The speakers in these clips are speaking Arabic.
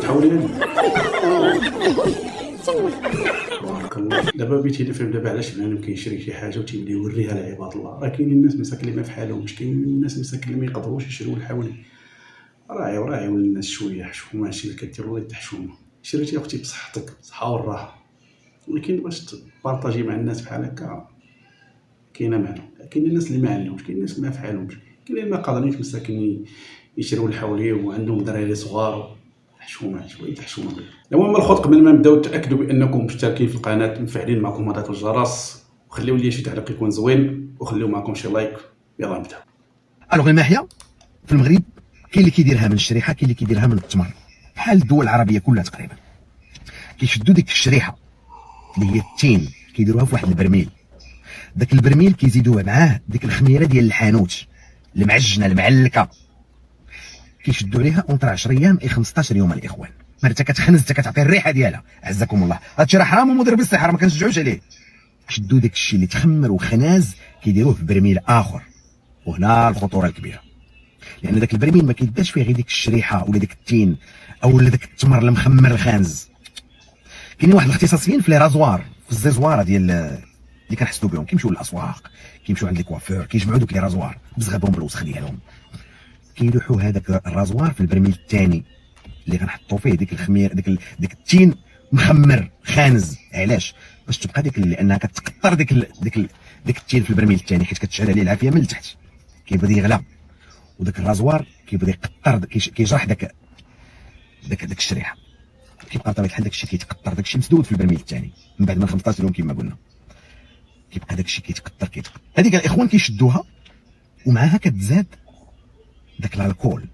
تحاولي دابا بغيتي نفهم دابا علاش بنادم كيشري شي حاجه وتيبدا يوريها لعباد الله. راه كاينين الناس مساكن اللي ما فحالهمش، كاينين الناس مساكن اللي ما يقدروش يشريو الحاولي. راعي الناس شويه، حشومه. هادشي اللي كدير والله حتى حشومه. شريتي اختي بصحتك، بصحه والراحه، ولكن باش تبارطاجي مع الناس بحال هكا كاينه معنى. كاين الناس اللي ما عندهمش، كاين الناس ما فحالهمش، كاين اللي ما قادرينش مساكن يشريو الحولي وعندهم دراري صغار. حشومه شويه حشومه. المهم الخوت، قبل ما نبداو تاكدوا بانكم مشتركين في القناه، مفعلين معكم هذاك الجرس، وخليو لي شي تعليق يكون زوين، وخليو معكم شي لايك. يلا نبداو. الوغ الماحيه في المغرب كاين اللي كيديرها من الشريحه، كاين اللي كيديرها من التمر، بحال الدول العربيه كلها تقريبا. كيشدوا ديك الشريحه اللي هي التين، كيديروها في واحد البرميل. داك البرميل كيزيدوا معاه ديك الخميره ديال الحانوت المعجنه المعلكه، كيشدوا عليها اونطر 10 ايام اي 15 يوم الاخوان. ما انت كتخنز، انت كتعطي الريحه ديالها، عزكم الله. هادشي راه حرام ومضر بالصحه، ما كنشجعوش عليه. شدوا داك الشيء اللي تخمر وخناز كيديروه في برميل اخر، وهنا الخطوره الكبيره، لان داك البرميل ما كيداش فيه غير ديك الشريحه ولا ديك التين او داك التمر المخمر الخانز. كاينين واحد الاختصاصيين في لي رازوار، في الزيزواره ديال اللي كنحسدوا بهم، كيمشيو للاسواق، كيمشيو عند الكوافير، كيجمعوا دوك لي رازوار بزغبهم بالوسخ ديالهم، كيلوحوا هذاك الرازوار في البرميل الثاني اللي كنحطوا فيه ديك الخمير، ديك التين مخمر خانز. علاش؟ باش تبقى ديك، لانها كتكثر ديك التين في البرميل الثاني، حيت كتشعل عليه العافيه من التحت، كيبدا يغلى، وداك الرازوار كيبدا يقطر، كيجرح داك الشريحه، كيبقى بطبيعه الحال داك الشيء كيتقطر، داك الشيء مسدود في البرميل الثاني من بعد من 15 يوم كما قلنا، كيبقى داك الشيء كيتقطر. هذيك الاخوان كيشدوها، ومعها كتزاد داك الالكول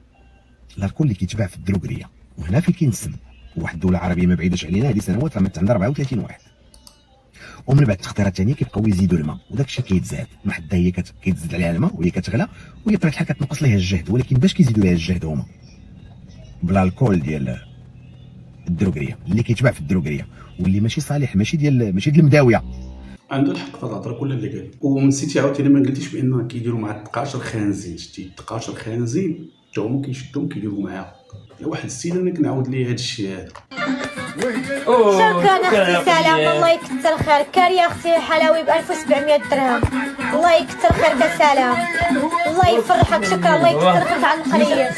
اللي كيتباع في الدروغريه، وهنا فين كينسم. واحد الدوله عربيه ما بعيداش علينا هذه سنوات راه مات عندها 34 واحد. ومن بعد التخطيره الثانيه كيبقاو يزيدوا الماء، وداك الشيء كيتزاد ما حتى هي كيتزاد عليها الماء وهي كتغلى، وهي بطبيعه الحال كتنقص ليها الجهد. ولكن باش كيزيدوا ليها الجهد هما بالالكول ديال الدروغريه اللي كيتباع في الدروغريه، واللي ماشي صالح، ماشي ديال المداويه. عنده الحق في الهضره كل اللي قال. ونسيتي عاوتاني ما قلتيش بان كيديروا مع التقاشر خانزين. شتي التقاشر خانزين تا هما كيشدوهم كيديروا معاهم. واحد السيده انا كنعاود ليه هذا الشيء هذا. شكرا اختي سلام، الله يكثر خيرك. كاريه اختي حلاوي ب 1700 درهم، الله يكثر خيرك يا سلام، الله يفرحك. شكرا، الله يكثر خيرك على القليل.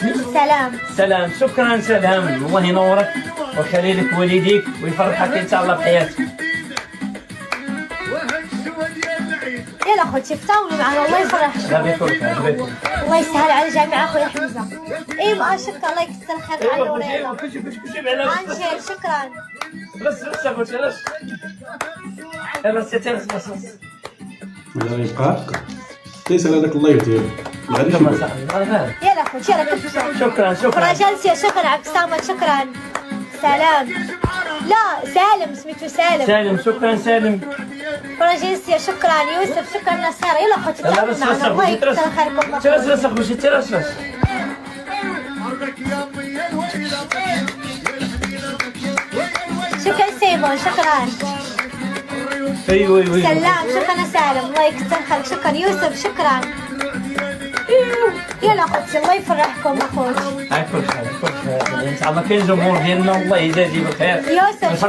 سلام شكرا سلام، الله ينورك ويخلي لك والديك ويفرحك ان شاء الله بحياتك. يلا خوتي فطاولوا معنا، الله يفرحك. الله يسهل على الجميع اخويا حمزه. ايوا شكرا، الله يكثر خيرك على الوريضه. انجيل شكرا. بس اخوتي بس ولا يبقى هكا تيسال هذاك اللايف ديالو غادي يلا خوتي يلا كبسوا. شكرا جالسيه. شكرا عبد الصمد. شكرا سلام. لا سالم سميتو سالم. شكرا سالم. فرنجيسيا شكرا. يوسف شكرا. نصير يلا خوتي تفضلوا معنا، الله يكثر خيركم. ترس اخوتي ترس. شكرا سيمون. شكرا. ايوه سلام. شكرا سالم، الله يكثر خيرك. شكرا يوسف. شكرا. يلا خوتي الله يفرحكم اخوتي. كل خير ان شاء الله. كاين الجمهور ديالنا الله يجازيه بالخير. يوسف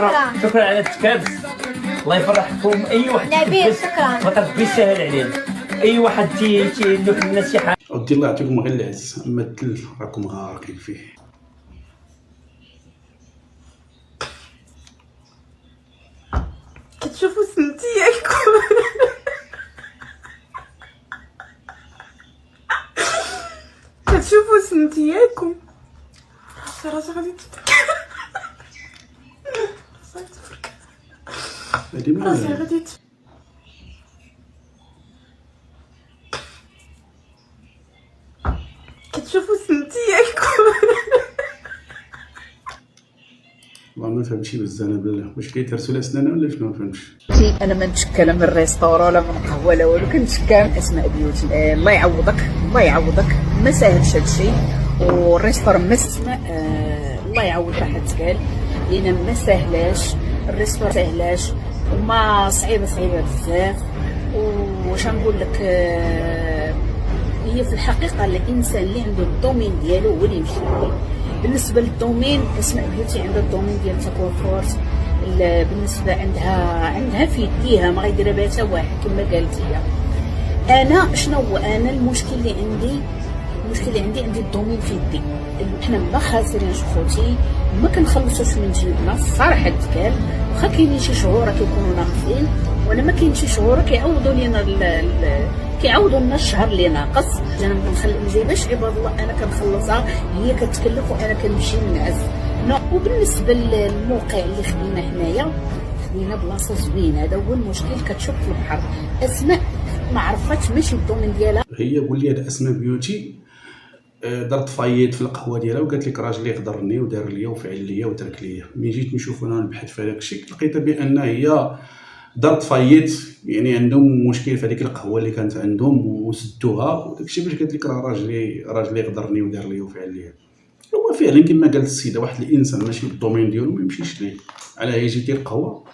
شكرا على التكابس، الله يفرحكم. اي واحد نبيل شكرا. ربي يسهل علينا. اي واحد تيلوح الناس شي حاجه. ودي الله يعطيكم غير العز، اما التل راكم غارقين فيه. كتشوفوا سنتياكم كتشوفوا سنتياكم راسي غادي راسي غادي كتشوفوا سنتياكم والله ما فهمتش بزاف بالله، واش كيترسوا الاسنان ولا شنو؟ ما فهمتش. انا ما نتشكى لا من ريستورون ولا من قهوه لا والو، كنتشكى من اسماء بيوتي. الله يعوضك ما ساهلش هادشي، والريستورون ما الله يعوض حتى تقال لينا ما ساهلاش، الريستورون ما ساهلاش وما صعيبه بزاف. واش نقول لك هي في الحقيقه الانسان اللي عنده الدومين ديالو هو اللي يمشي ليه. بالنسبه للدومين اسماء بيوتي عندها الدومين ديال تكوفورت، بالنسبه عندها في يديها ما غيديرها بها حتى واحد كما قالت هي. انا شنو هو انا المشكل اللي عندي الدومين في يدي. حنا ما خاسرينش خوتي، ما كنخلصوش من جيبنا الصراحه تقال، واخا كاينين شي شهور كيكونوا ناقصين، وانا ما كاين شي شهور كيعاودوا لنا الشهر اللي ناقص. انا ما جايباش عباد الله انا كنخلصها، هي كتكلف وانا كنمشي نعس. وبالنسبه للموقع اللي خدينا حنايا، خدينا بلاصه زوينه، هذا هو المشكل. كتشوف في البحر اسماء ما عرفتش ماشي الدومين ديالها. هي قول لي هاد اسماء بيوتي درت فايد في القهوه ديالها وقالت لك راجلي قدرني ودار ليا وفعل ليا وترك ليا. ملي جيت نشوف انا نبحث في هذاك الشيء لقيت بان هي دارت فايد، يعني عندهم مشكل في هذيك القهوه اللي كانت عندهم وسدوها، وداك الشيء باش قالت لك راه راجلي قدرني ودار ليا وفعل ليا. هو فعلا كما قالت السيده واحد الانسان ماشي بالدومين ديالو ما يمشيش ليه. على هي جيتي القهوه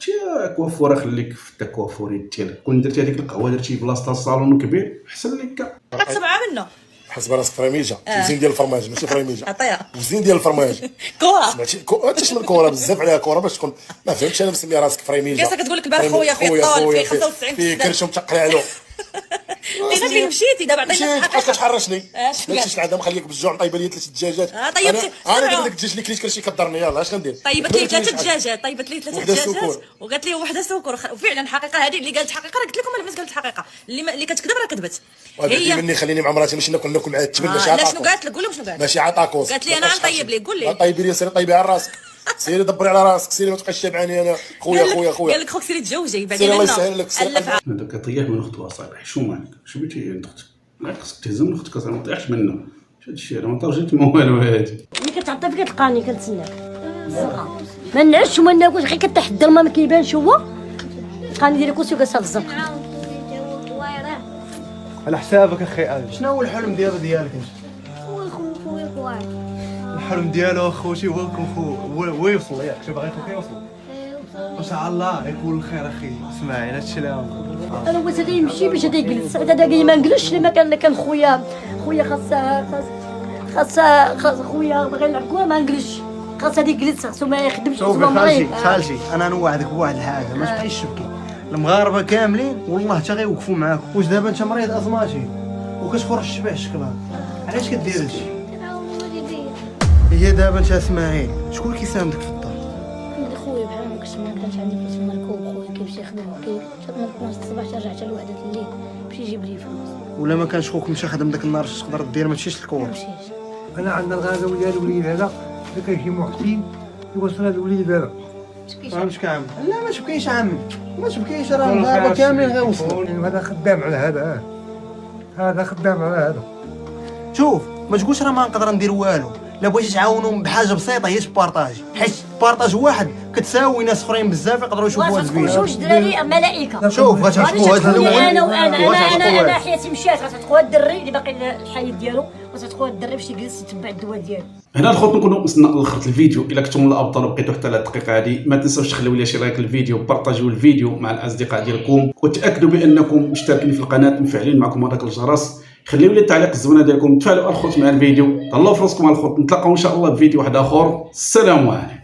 تي كوافوره خليك في التكوافوريت ديالك، كون درتي هذيك القهوه درتي بلاصه الصالون كبير احسن لك. كتسمع منه حسب راسك فريميجه وزين ديال الفرماج ماشي فريميجه عطيها وزين ديال الفرماج كره سمعتي تشمل كره بزاف عليها كره باش تكون ما فهمتش انا مسمي راسك فريميجه. كيسا كتقول لك البارح خويا فيه الطول فيه 95 في كرشم تقلع له لينا فين مشيتي دابا عطينا بقات كتحرشني اش ماشي العاده مخليك بالجوع طيب لي 3 دجاجات. طيبتي انا ديك الدجاج اللي كليت كرشي كضرني يلاه اش غندير. طيبت لي 3 دجاجات طيبت لي 3 وحدة دجاجات سكر. وقالت لي وحده سكر وفعلا حقيقه هذه اللي قالت حقيقه راه قلت لكم انا فاش قالت حقيقه اللي كتكذب راه كذبت. هي مني خليني مع مراتي ماشي ناكل مع التبن ماشي لا عطاكوس. شنو قالت لك قول لهم شنو قالت. ماشي عطاكوس قالت لي انا غنطيب لك قول لي طيبي لي سيري طيبي على راسك سيري دبري على راسك سيري ما تبقاش شبعاني انا خويا قال لك خوك سيري تزوجي بعدين سيري الله يسهل لك الفها هذاك طيح من اختها صاحبي شو مالك شو بغيتي عند اختك ما خصك تهزم من اختك ما طيحش منه هذا الشيء انا ما طاوجت ما والو هادي ملي كتعطي فيك كتلقاني كنتسناك ما نعش وما ناكلش غير كتحضر ما كيبانش هو تلقاني داير كرسي وجالسه في الزنقه على حسابك اخي ادم. شنو هو الحلم ديالك انت؟ الحلم ديالو اخوتي هو يوصل ياك شي باغي خوك يوصل ان شاء الله يكون الخير اخي. اسمعي هادشي اللي غنقول انا هو هذا يمشي باش هذا يجلس هذا داكي ما نجلسش لما كان خويا خاص خويا باغي نلعب كره ما نجلسش خاص هذا يجلس خاصو ما يخدمش خالتي انا نوعدك بواحد الحاجه ما تبقايش تبكي. المغاربه كاملين والله حتى غيوقفوا معاك. واش دابا انت مريض ازماتي وكتخرج الشبع الشكلان علاش كدير هادشي؟ هي دابا انت اسماعيل شكون كيساندك في الدار؟ عندي خويا بحال ما كنتش ما كانش عندي فلوس نركب خويا كيمشي يخدم من 12 الصباح ترجع حتى لوحدة الليل باش يجيب لي فلوس. ولا ما كانش خوك مشى خدم داك النهار اش تقدر دير ما تمشيش للكور؟ ما مشيتش. انا عندنا الغازه ديال الوليد هذا الا كان شي محسن يوصل هذا الوليد هذا فهمتش كامل. لا ما تبكيش عمي ما تبكيش راه الغابه كاملين غيوصلوا. هذا خدام على هذا خدام على هذا. شوف ما تقولش راه ما نقدر ندير والو. لا بغيتي تعاونهم بحاجه بسيطه هي تبارطاجي حيت بارطاج واحد كتساوي ناس اخرين بزاف يقدروا يشوفوها زوينه. جوج دراري ملائكه. شوف غتعرفوا هذا الاول انا حياتي مشات غتتقوى الدري اللي باقي الحي ديالو وتتقوى الدري باش يجلس يتبع الدواء ديالو. هنا الخوت نكونوا وصلنا لاخر الفيديو. الا كنتم من الابطال وبقيتوا حتى للدقيقه هذه ما تنساوش تخليو لي شي لايك للفيديو وبارطاجيو الفيديو مع الاصدقاء ديالكم وتاكدوا بانكم مشتركين في القناه مفعلين معكم هذاك الجرس. خليو لي التعليق الزوينه ديالكم تفاعلوا الخوت مع الفيديو. تهلاو في راسكم الخوت نتلاقاو ان شاء الله في فيديو واحد اخر. السلام عليكم.